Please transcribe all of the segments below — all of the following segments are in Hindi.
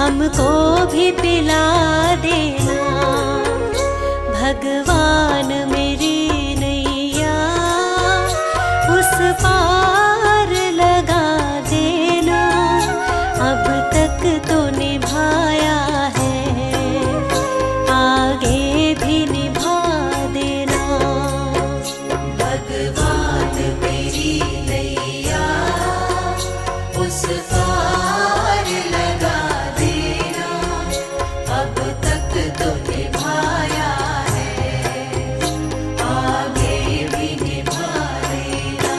हमको भी पिला देना। भगवान मेरी नैया उस पार लगा देना। अब तक तो निभाया है, आगे भी निभा देना। भगवान मेरी नैया उस पार लगा देना। अब तक तो निभाया है, आगे भी निभा देना।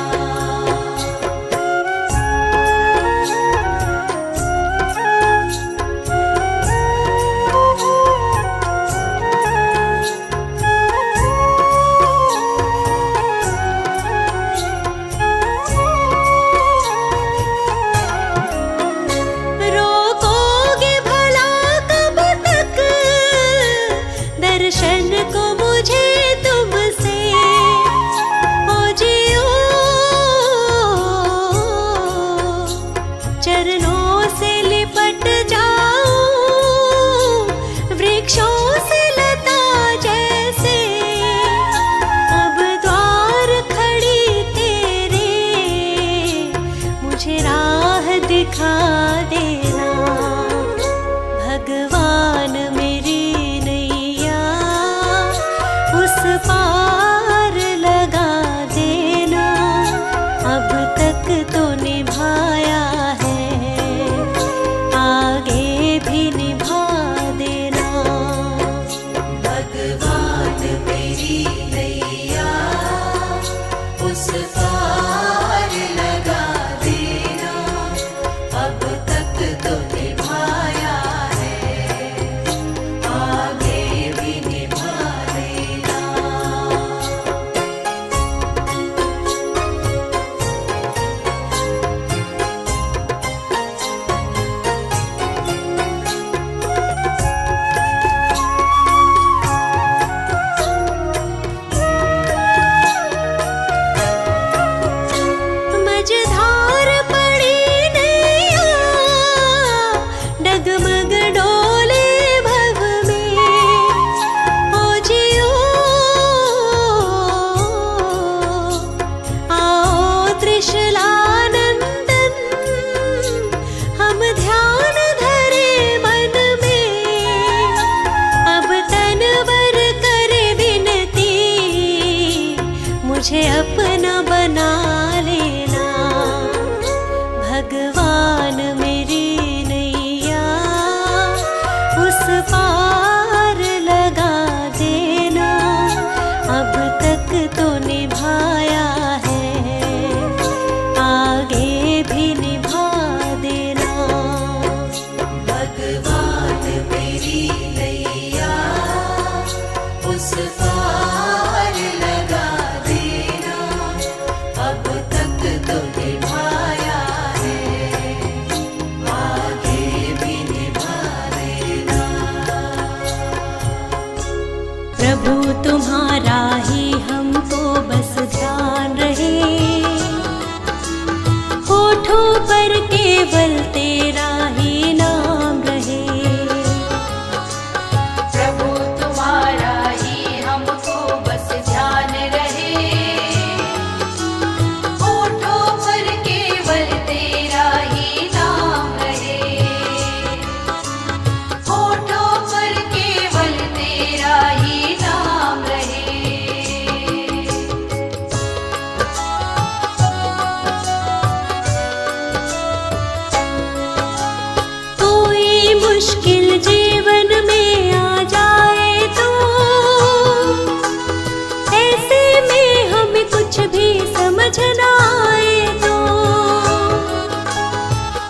रोकोगे भला कब तक दर्शन को मुझे तुमसे? ओ जियो चरणों से लिपट जाऊं, वृक्षों से लता जैसे। अब द्वार खड़ी तेरे, मुझे राह दिखा देना। भगवान मेरी नैया उस पार लगा देना। अब तक तो निभाया है, आगे भी निभा देना। भगवान मेरी नैया उस पार लगा देना। अब तक तो निभाया है, आगे भी निभा देना। मझधार पड़ी नैया, डगमग डोले भव में। ओ जियो आओ त्रिशलानंदन, हम ध्यान धरे मन में। अब तनवर करे विनती, मुझे अपना बना लेना। भगवान मेरी नैया उस पार लगा देना। अब तक तो निभाया है, आगे भी निभा देना। भगवान मेरी नैया उस पार लगा देना। अब तक तो निभाया है, आगे भी निभा देना। प्रभु तुम्हारा ही हमको बस ध्यान रहे, होठों पर केवल तेरा ही नाम रहे। प्रभु तुम्हारा ही हमको बस ध्यान रहे, होठों पर केवल तेरा ही नाम रहे। होठों पर केवल तेरा ही नाम रहे। कोई मुश्किल जीवन में आ जाए तो ऐसे में हमें कुछ भी समझ ना आए तो।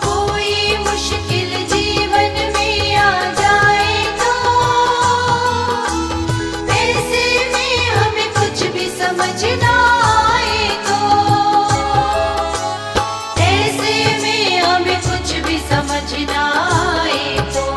कोई मुश्किल जीवन में आ जाए तो ऐसे में हमें कुछ भी समझ ना आए तो। ऐसे में हमें कुछ भी समझ ना आए तो।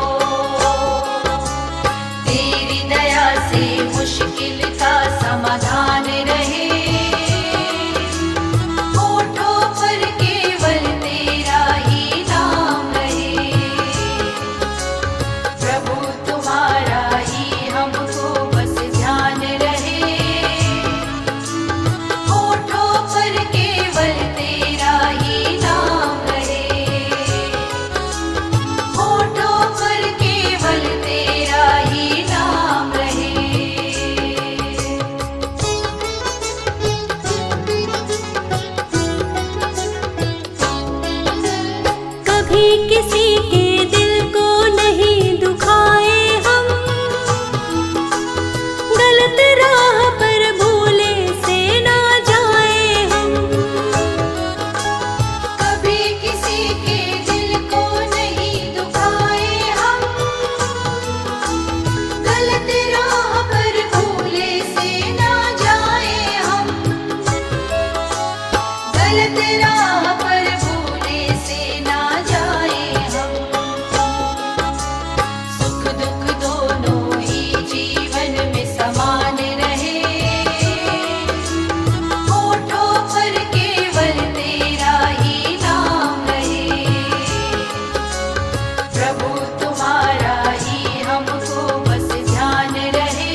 प्रभु तुम्हारा ही हमको बस ध्यान रहे,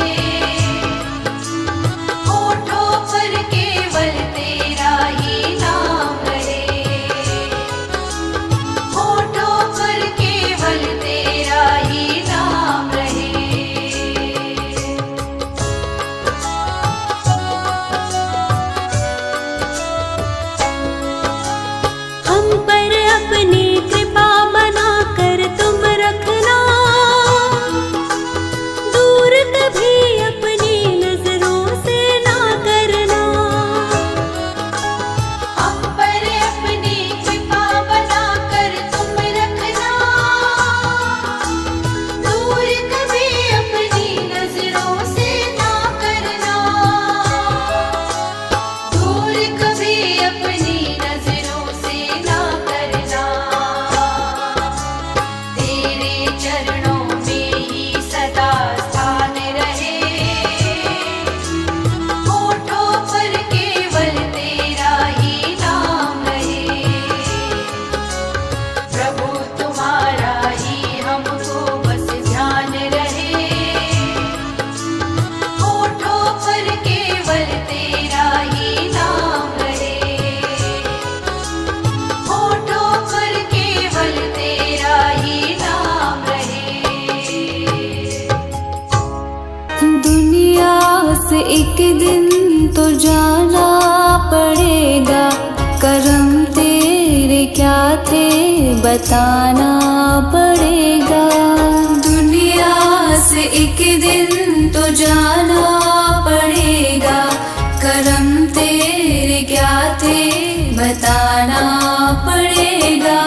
होठों पर केवल तेरा ही नाम रहे, होठों पर केवल तेरा ही नाम रहे। हम पर अपनी कृपा बनाकर तुम रखना, दूर कभी अपनी नजरों से ना करना। हम पर अपनी कृपा बनाकर तुम रखना, दूर कभी अपनी नजरों से ना करना, दूर कभी अपनी नजरों से ना करना। तेरे चरणों में ही सदा स्थान रहे, होठों पर केवल तेरा ही नाम रहे, प्रभु तुम्हारा ही हमको बस ध्यान रहे, होठों पर केवल तेरा ही नाम रहे, होठों पर केवल तेरा ही नाम रहे। दुनिया से एक दिन तो जाना पड़ेगा, करम तेरे क्या थे बताना पड़ेगा। दुनिया से एक दिन तो जाना पड़ेगा, करम तेरे क्या थे बताना पड़ेगा।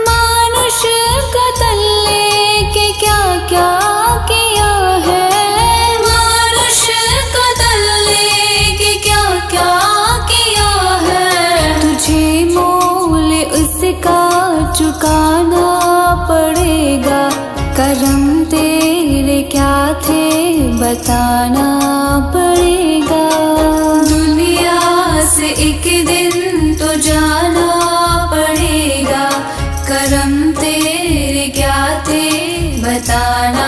मानुष का तन लेके क्या क्या किया है, मानुष का तन लेके क्या क्या किया है। तुझे मोल उसका चुकाना पड़ेगा, करम तेरे क्या थे बताना पड़ेगा। दुनिया से एक दिन तो जाना पड़ेगा, करम तेरे क्या थे बताना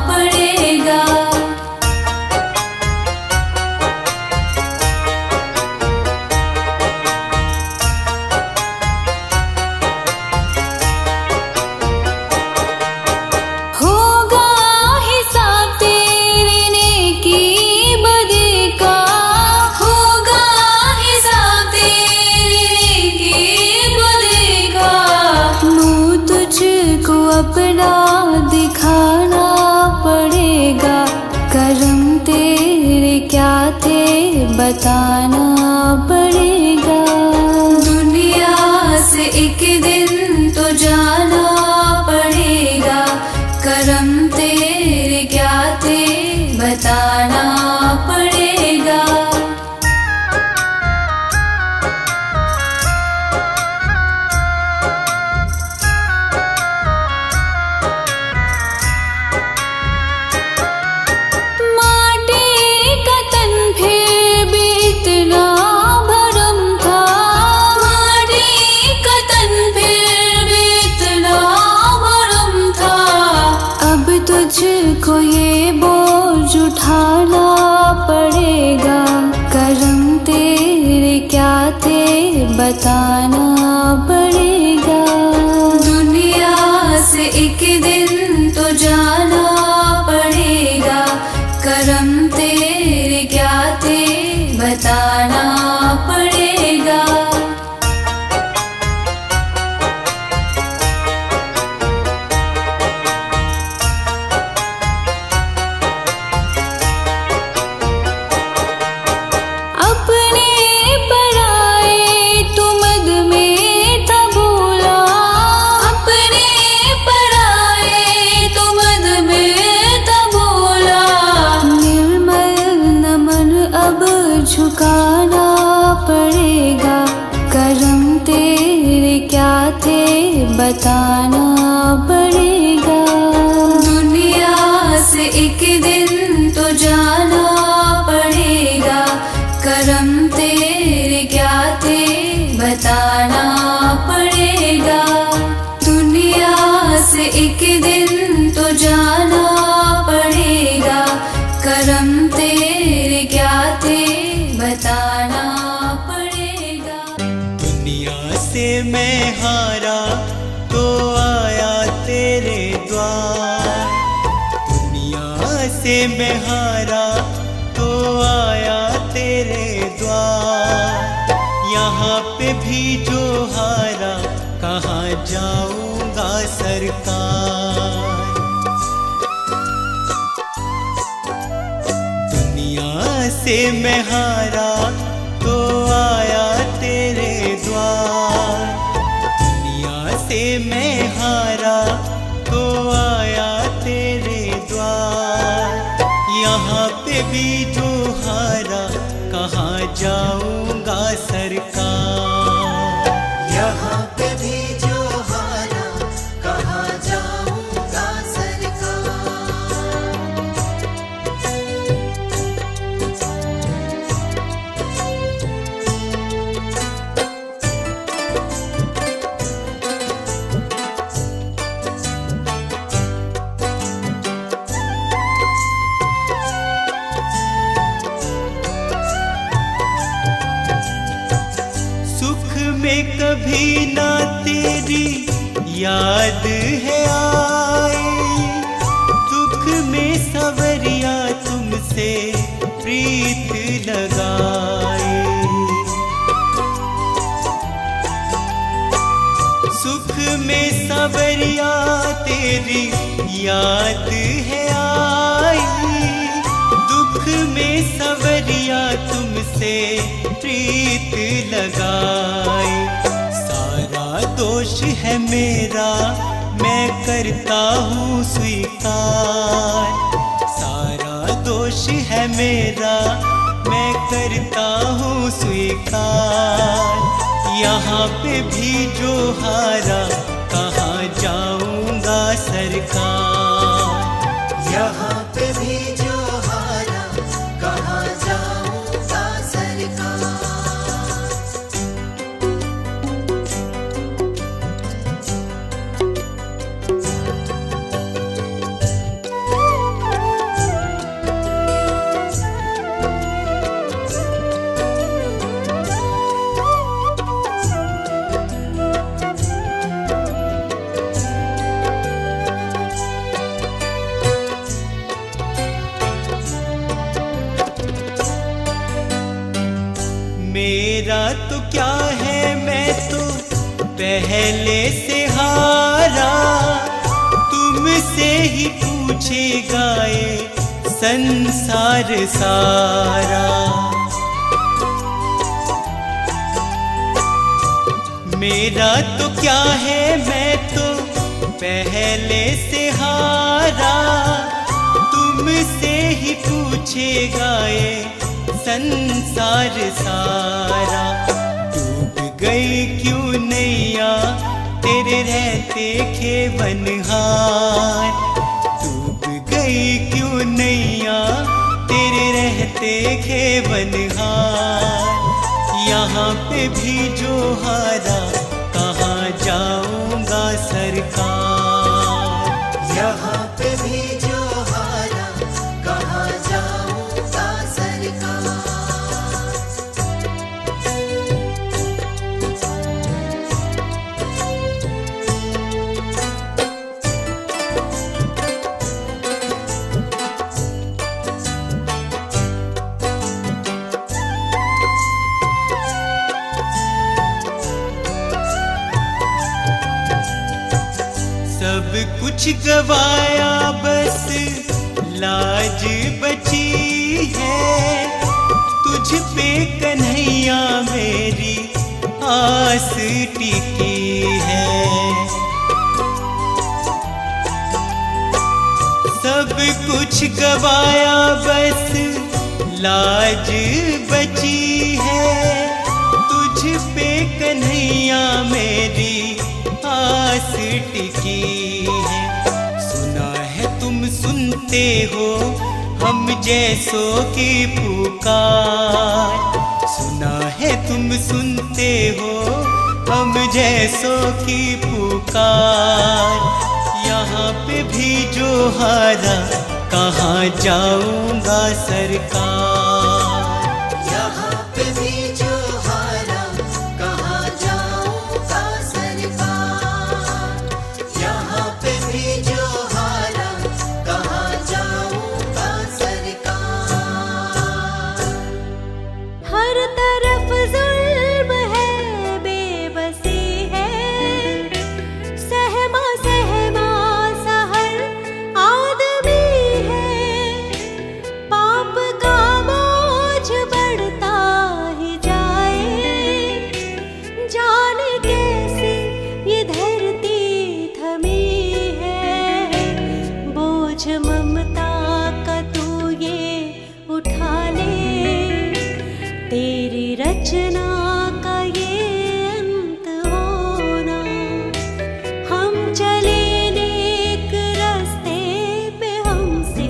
पड़ेगा। होगा हिसाब तेरे नेकी बदी का, होगा हिसाब तेरे नेकी बदी का। मुँह तुझको अपना दिखाना पड़ेगा, करम तेरे क्या थे बताना पड़ेगा। दुनिया से एक दिन तो जाना पड़ेगा, करम तेरे क्या थे बताना पड़ेगा। माटी का तन फिर भी इतना दिन तो जाना पड़ेगा, करम तेरे क्या थे बताना पड़ेगा। दुनिया से एक दिन तो जाना पड़ेगा, करम तेरे क्या थे बताना पड़ेगा। दुनिया से मैं हारा तो आया तेरे द्वार, दुनिया से मैं हारा तो आया तेरे द्वार। यहाँ पे भी जो हारा कहाँ जाऊँगा सरकार। दुनिया से मैं हारा तो आया तेरे द्वार, दुनिया से मैं हारा तो आया तेरे द्वार। यहाँ पे भी जो हारा कहाँ जाऊँगा सरकार। यहाँ पे भी जो हारा कहाँ जाऊँगा सरकार। सुख में कभी ना तेरी याद है आई, दुख में सवरिया तुमसे प्रीत लगाई। सुख में सवरिया तेरी याद है आई, दुख में सवरिया तुमसे प्रीत लगाई। सारा दोष है मेरा मैं करता हूँ स्वीकार, सारा दोष है मेरा मैं करता हूँ स्वीकार। यहाँ पे भी जो हारा कहाँ जाऊँगा सरकार। यहाँ पे भी जो हारा कहाँ जाऊँगा सरकार। मेरा तो क्या है मैं तो पहले से हारा, तुमसे ही पूछेगा ये संसार सारा। मेरा तो क्या है मैं तो पहले से हारा, तुमसे ही पूछेगा ये संसार सारा। डूब गई क्यों नैया तेरे रहते खेवनहार, डूब गई क्यों नैया तेरे रहते खेवनहार। यहाँ पे भी जो हारा कहाँ जाऊँगा सरकार। यहाँ पे भी जो हारा कहाँ जाऊँगा सरकार। सब कुछ गवाया बस लाज बची है, तुझ पे कन्हैया मेरी आस टिकी है। सब कुछ गवाया बस लाज बची है, तुझ पे कन्हैया मेरी आस टिकी है। सुना है तुम सुन सुनते हो हम जैसों की पुकार। सुना है तुम सुनते हो हम जैसों की पुकार। यहाँ पे भी जो हारा कहाँ जाऊंगा सरकार। यहाँ पे भी जो हारा कहाँ जाऊंगा सरकार। यहाँ पे भी जो हारा कहाँ जाऊंगा सरकार। हर तरफ जुल्म है, बेबसी है, सहमा सहमा सा हर आदमी है। पाप का बोझ बढ़ता ही जाए, जाने कैसे ये धरती थमी है। बोझ ममता का तू ये उठा ले, तेरी रचना का ये अंत होना। हम चले नेक रास्ते पे, हमसे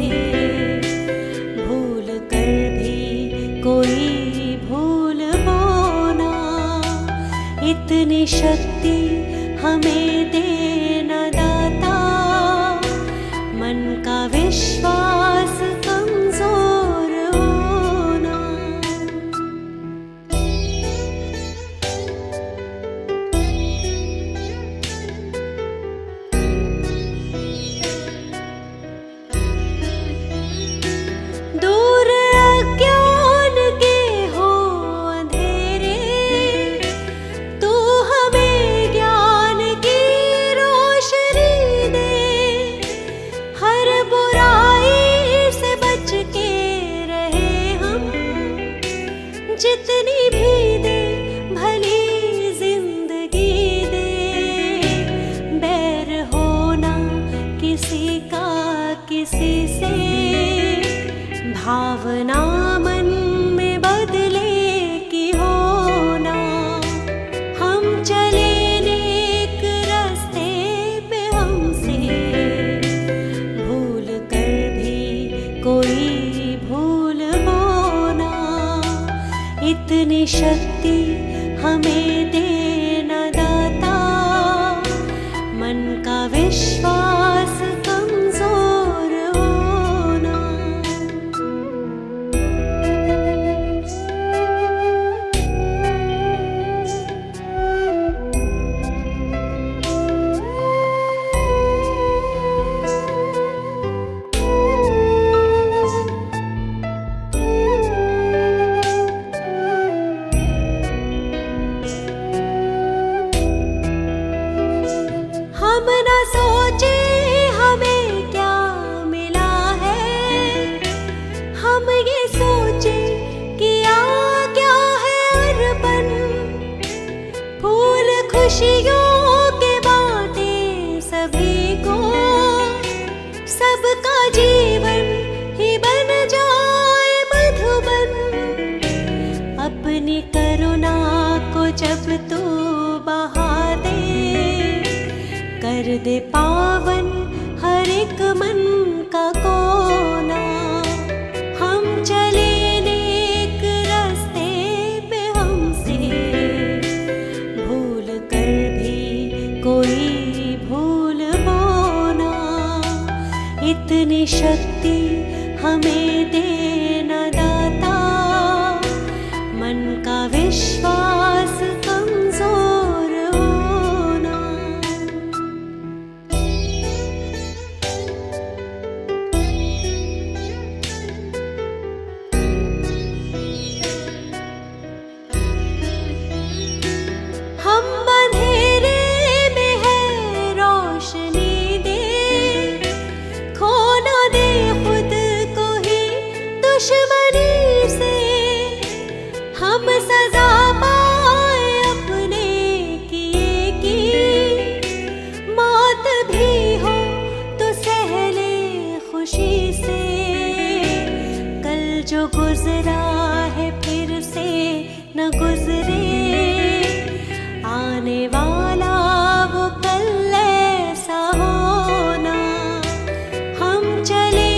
भूल कर भी कोई भूल होना। इतनी शक्ति हमें देना दाता, मन का विश्वास कमजोर होना। दूर अज्ञान के हो अंधेरे, तू हमें ज्ञान की रोशनी दे। हर बुराई से बच के रहे हम, जितनी भी दे भली जिंदगी दे। बैर होना किसी का किसी से, भावना मन में बदले की होना। हम चले नेक रास्ते पे, हमसे भूल कर भी कोई भूल होना। इतनी शक्ति हमें देना दाता, मन का विश्वास कमजोर होना। हम न सोचे हमें क्या मिला है, हम ये सोचे किया क्या है अर्पण। फूल खुशियों के बांटे सभी को, सबका जीवन ही बन जाए मधुबन। अपनी करुणा को जब तू बहा दे, कर दे पावन हर एक मन का कोना। हम चले नेक रास्ते पे, हमसे भूल कर भी कोई भूल होना। इतनी शक्ति हमें देना दाता, मन का विश्वास कमजोर होना। हम अंधेरे में है रोशनी दे, खो ना दे खुद को ही दुश्मनी से। हम सजा पाए अपने किए की, मौत भी हो तो सह ले खुशी से। कल जो गुजरा है फिर से न गुजरे, आने वाला वो कल ऐसा होना। हम चले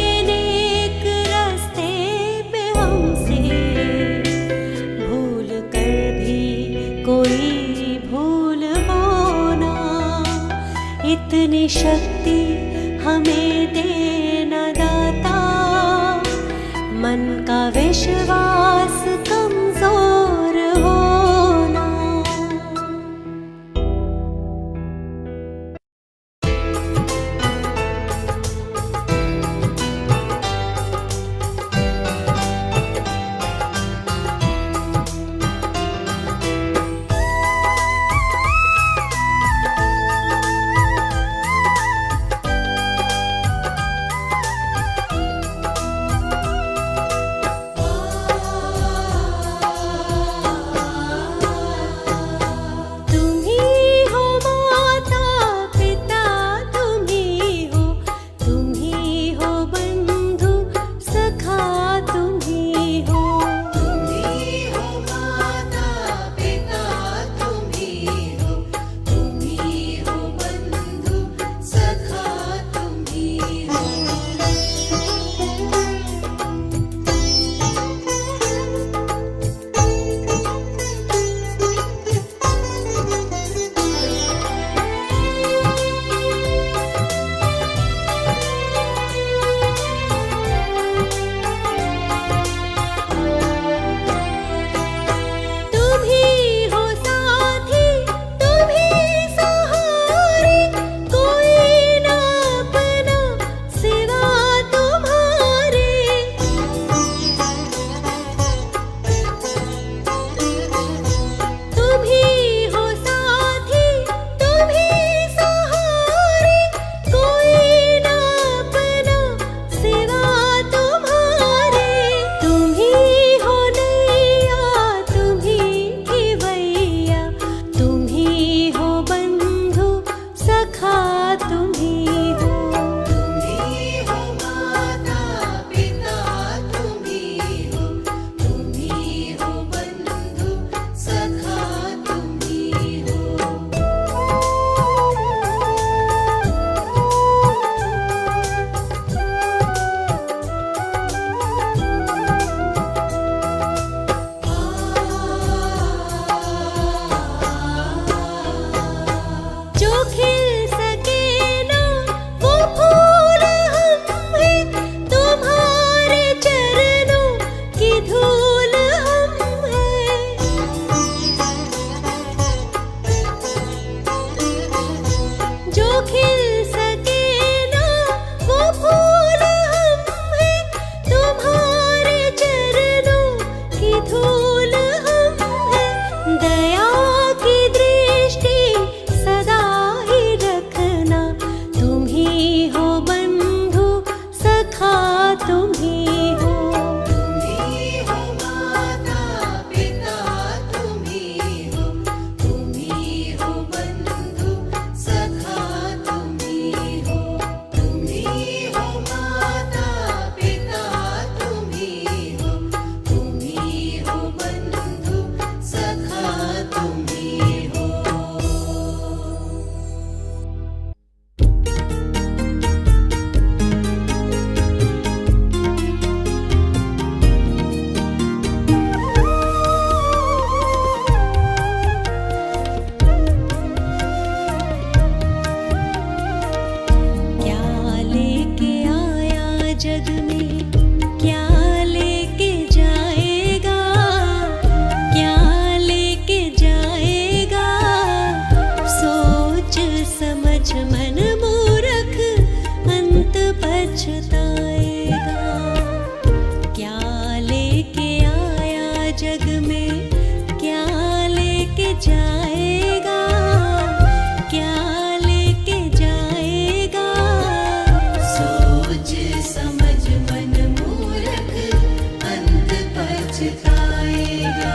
पछताएगा।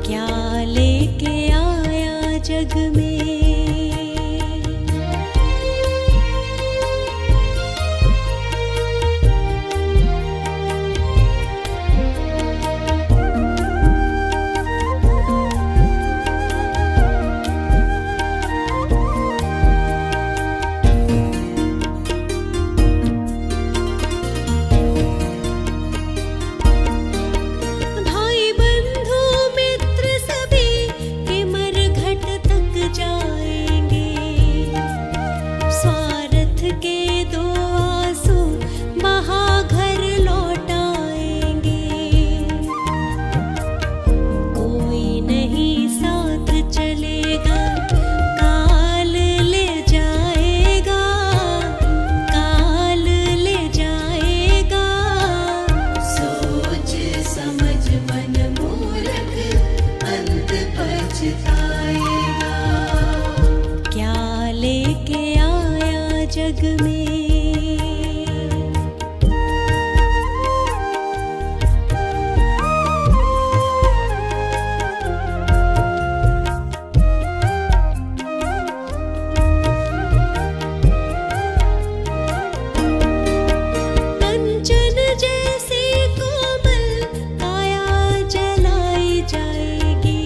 क्या लेके आया जग में जग में कंचन जैसे कोमल काया जलाई जाएगी।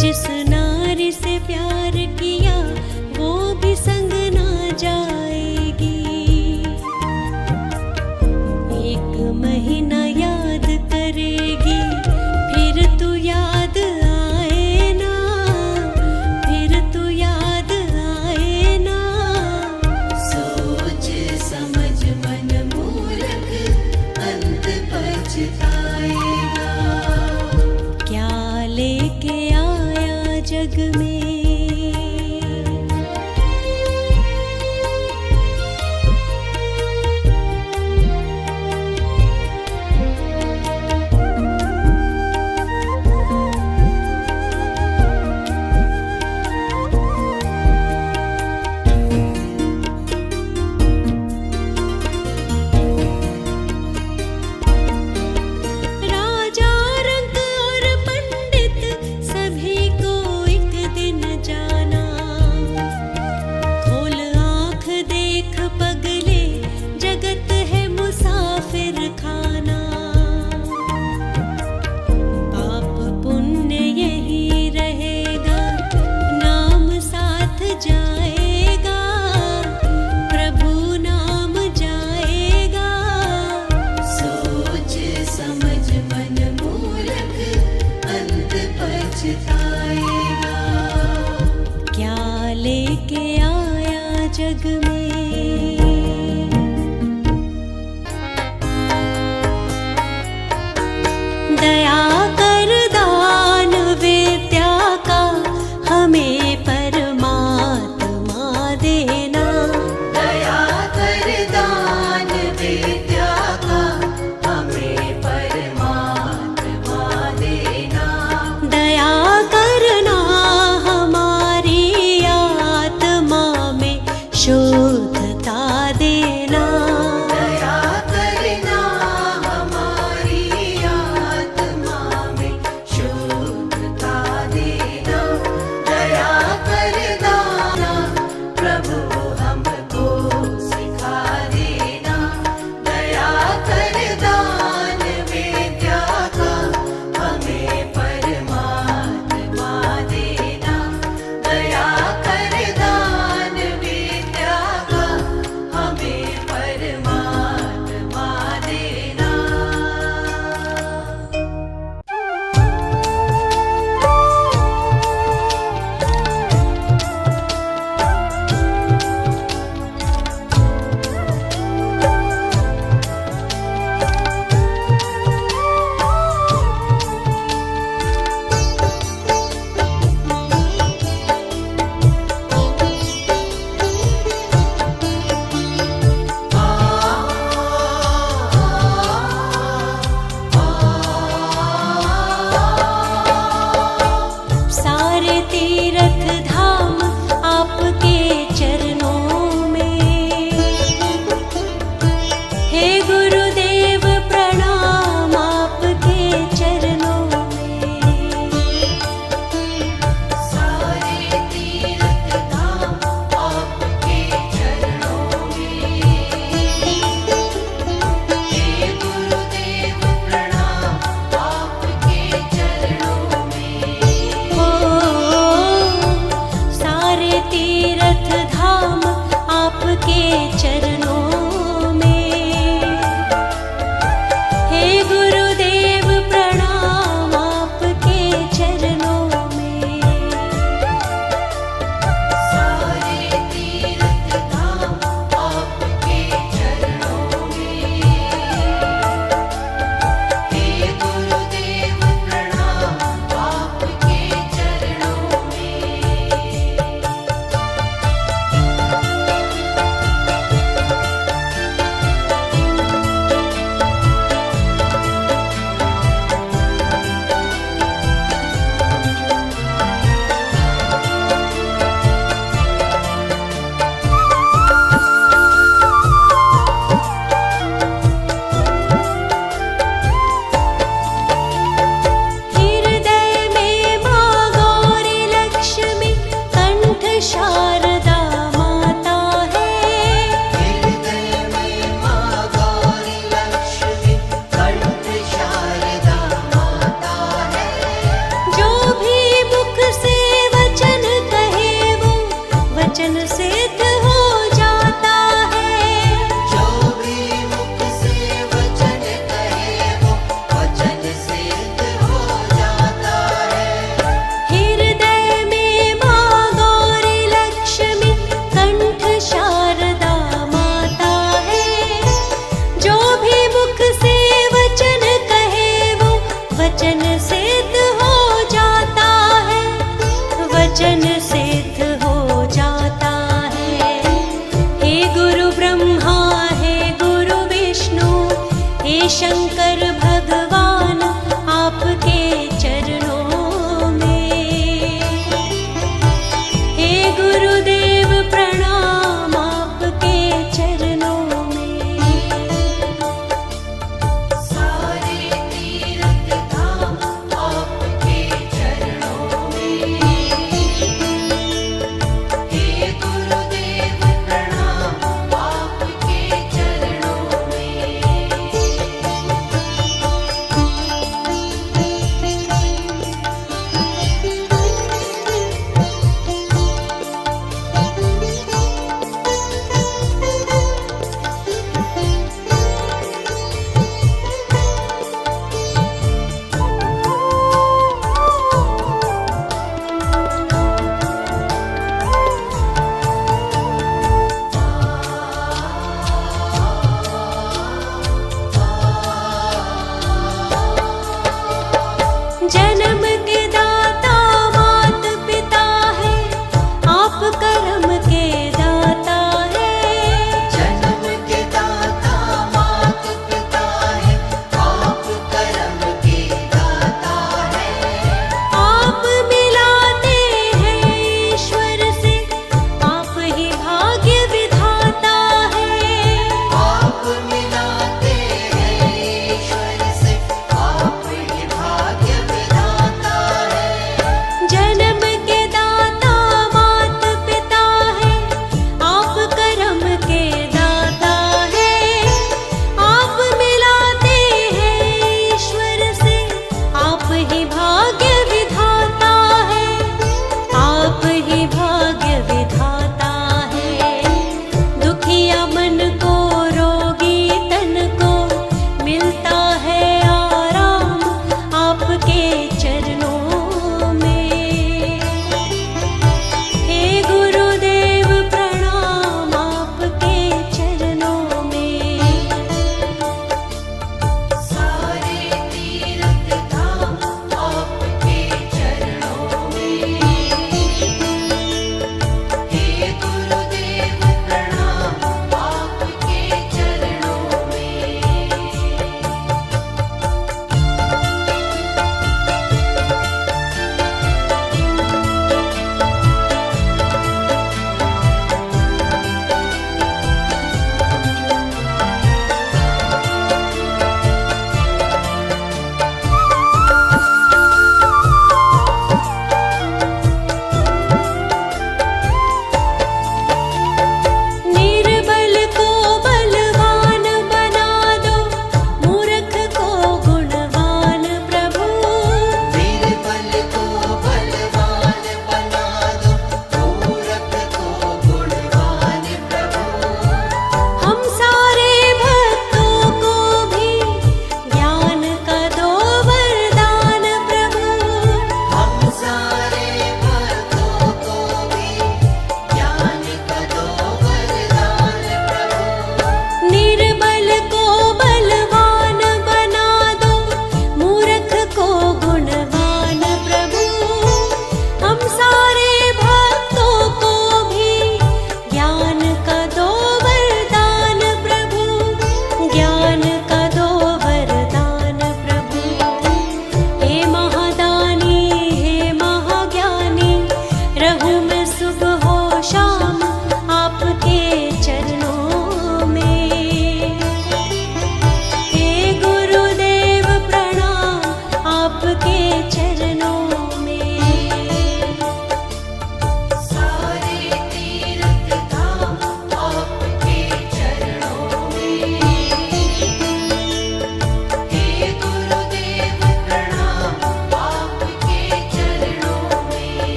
जिस नारी से प्यार किया वो भी संग ना जाएगी। एक महीना याद करेगी फिर तू याद आए ना, फिर तू याद आए ना। सोच समझ मन मूर्ख अंत पछताएगा। क्या लेके आया जग में पछताएगा। क्या लेके आया जग